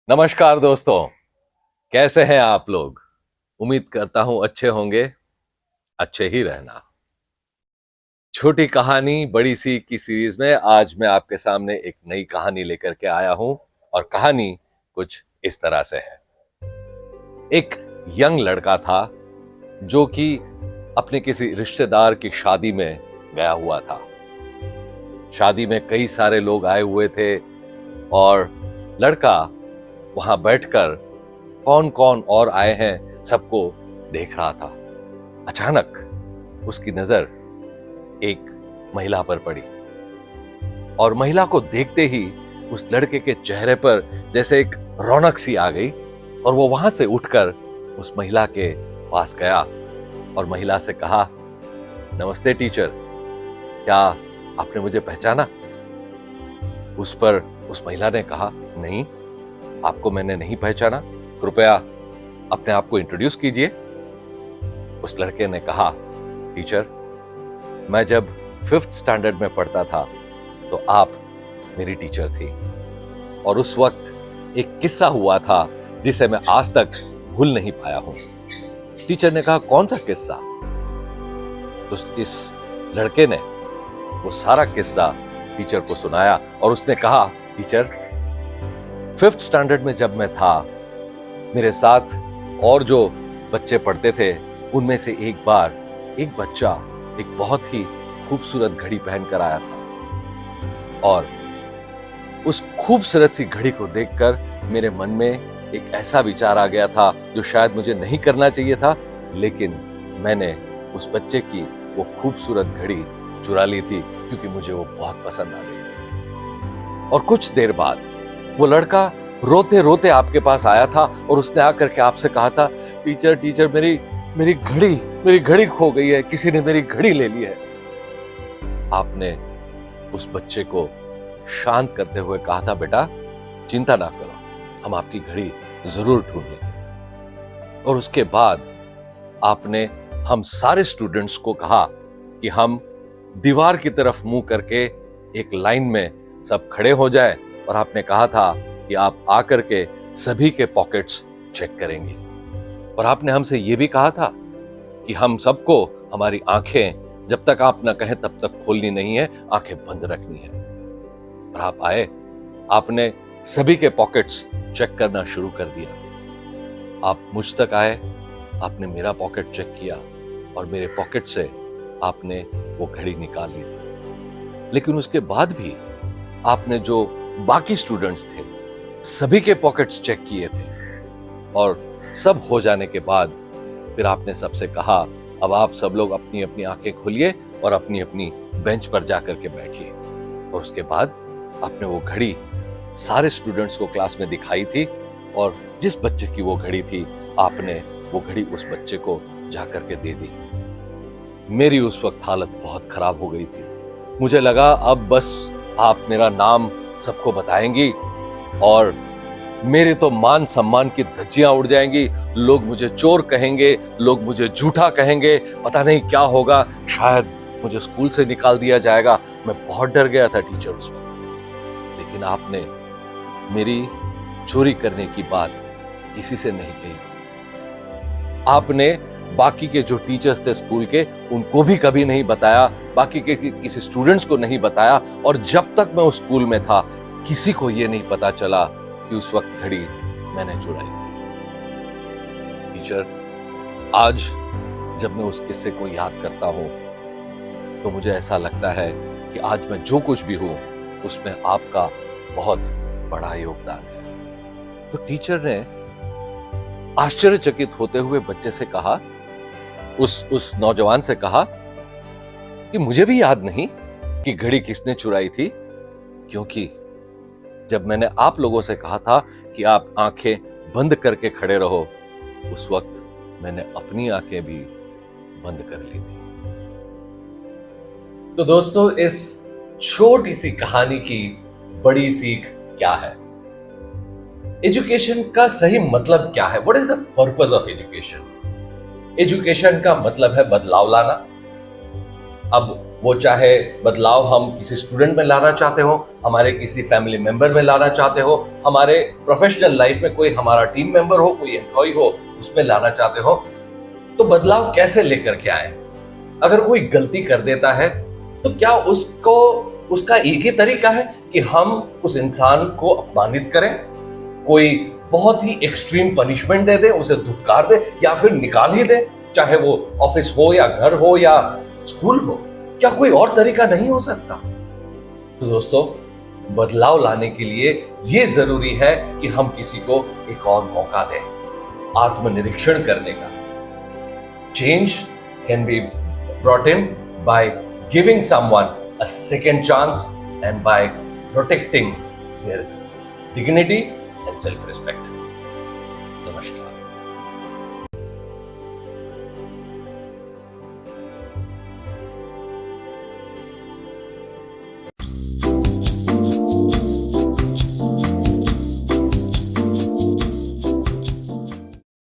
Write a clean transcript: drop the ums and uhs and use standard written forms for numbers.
नमस्कार दोस्तों, कैसे हैं आप लोग? उम्मीद करता हूं अच्छे होंगे, अच्छे ही रहना। छोटी कहानी बड़ी सीख की सीरीज में आज मैं आपके सामने एक नई कहानी लेकर के आया हूं और कहानी कुछ इस तरह से है। एक यंग लड़का था जो कि अपने किसी रिश्तेदार की शादी में गया हुआ था। शादी में कई सारे लोग आए हुए थे और लड़का वहां बैठकर कौन कौन और आए हैं सबको देख रहा था। अचानक उसकी नजर एक महिला पर पड़ी और महिला को देखते ही उस लड़के के चेहरे पर जैसे एक रौनक सी आ गई और वो वहां से उठकर उस महिला के पास गया और महिला से कहा, नमस्ते टीचर, क्या आपने मुझे पहचाना? उस पर उस महिला ने कहा, नहीं, आपको मैंने नहीं पहचाना, कृपया अपने आप को इंट्रोड्यूस कीजिए। उस लड़के ने कहा, टीचर, मैं जब 5th स्टैंडर्ड में पढ़ता था तो आप मेरी टीचर थी और उस वक्त एक किस्सा हुआ था जिसे मैं आज तक भूल नहीं पाया हूं। टीचर ने कहा, कौन सा किस्सा? तो इस लड़के ने वो सारा किस्सा टीचर को सुनाया और उसने कहा, टीचर, 5th स्टैंडर्ड में जब मैं था, मेरे साथ और जो बच्चे पढ़ते थे उनमें से एक बार एक बच्चा एक बहुत ही खूबसूरत घड़ी पहनकर आया था और उस खूबसूरत सी घड़ी को देखकर मेरे मन में एक ऐसा विचार आ गया था जो शायद मुझे नहीं करना चाहिए था, लेकिन मैंने उस बच्चे की वो खूबसूरत घड़ी चुरा ली थी क्योंकि मुझे वो बहुत पसंद आ गई थी। और कुछ देर बाद वो लड़का रोते रोते आपके पास आया था और उसने आकर के आपसे कहा था, टीचर टीचर, मेरी घड़ी खो गई है, किसी ने मेरी घड़ी ले ली है। आपने उस बच्चे को शांत करते हुए कहा था, बेटा चिंता ना करो, हम आपकी घड़ी जरूर ढूंढ लेंगे। और उसके बाद आपने हम सारे स्टूडेंट्स को कहा कि हम दीवार की तरफ मुंह करके एक लाइन में सब खड़े हो जाए और आपने कहा था कि आप आकर के सभी के पॉकेट्स चेक करेंगे। और आपने हमसे यह भी कहा था कि हम सबको हमारी आंखें जब तक आप ना कहें तब तक खोलनी नहीं है, आंखें बंद रखनी है। और आप आए, आपने सभी के पॉकेट्स चेक करना शुरू कर दिया। आप मुझ तक आए, आपने मेरा पॉकेट चेक किया और मेरे पॉकेट से आपने वो घड़ी निकाल ली थी। लेकिन उसके बाद भी आपने जो बाकी स्टूडेंट्स थे सभी के पॉकेट्स चेक किए थे और सब हो जाने के बाद फिर आपने सबसे कहा, अब आप सब लोग अपनी अपनी आंखें खोलिए और अपनी अपनी बेंच पर जाकर के बैठिए। और उसके बाद आपने वो घड़ी सारे स्टूडेंट्स को क्लास में दिखाई थी और जिस बच्चे की वो घड़ी थी आपने वो घड़ी उस बच्चे को जाकर के दे दी। मेरी उस वक्त हालत बहुत खराब हो गई थी। मुझे लगा अब बस आप मेरा नाम सबको बताएंगी और मेरे तो मान सम्मान की धज्जियां उड़ जाएंगी, लोग मुझे चोर कहेंगे, लोग मुझे झूठा कहेंगे, पता नहीं क्या होगा, शायद मुझे स्कूल से निकाल दिया जाएगा। मैं बहुत डर गया था टीचर उस वक्त। लेकिन आपने मेरी चोरी करने की बात किसी से नहीं कही। आपने बाकी के जो टीचर्स थे स्कूल के उनको भी कभी नहीं बताया, बाकी के किसी स्टूडेंट्स को नहीं बताया और जब तक मैं उस स्कूल में था किसी को यह नहीं पता चला कि उस वक्त घड़ी मैंने चुराई थी। टीचर, आज जब मैं उस किस्से को याद करता हूं तो मुझे ऐसा लगता है कि आज मैं जो कुछ भी हूं उसमें आपका बहुत बड़ा योगदान है। तो टीचर ने आश्चर्यचकित होते हुए बच्चे से कहा, उस नौजवान से कहा कि मुझे भी याद नहीं कि घड़ी किसने चुराई थी, क्योंकि जब मैंने आप लोगों से कहा था कि आप आंखें बंद करके खड़े रहो, उस वक्त मैंने अपनी आंखें भी बंद कर ली थी। तो दोस्तों, इस छोटी सी कहानी की बड़ी सीख क्या है? एजुकेशन का सही मतलब क्या है? What is the purpose of education? Education का मतलब है बदलाव लाना। अब वो चाहे बदलाव हम किसी स्टूडेंट में लाना चाहते हो, हमारे किसी फैमिली मेंबर में लाना चाहते हो, हमारे प्रोफेशनल लाइफ में कोई हमारा टीम मेंबर हो, कोई एम्प्लॉय हो, उसमें लाना चाहते हो, तो बदलाव कैसे लेकर के आए? अगर कोई गलती कर देता है तो क्या उसको उसका एक ही तरीका है कि हम उस इंसान को अपमानित करें, कोई बहुत ही एक्सट्रीम पनिशमेंट दे दे, उसे धुतकार दे या फिर निकाल ही दे, चाहे वो ऑफिस हो या घर हो या स्कूल हो? क्या कोई और तरीका नहीं हो सकता? तो दोस्तों, बदलाव लाने के लिए ये जरूरी है कि हम किसी को एक और मौका दें, आत्मनिरीक्षण करने का। Change can be brought in by giving someone a second chance and by protecting their dignity and self-respect. Namaskar.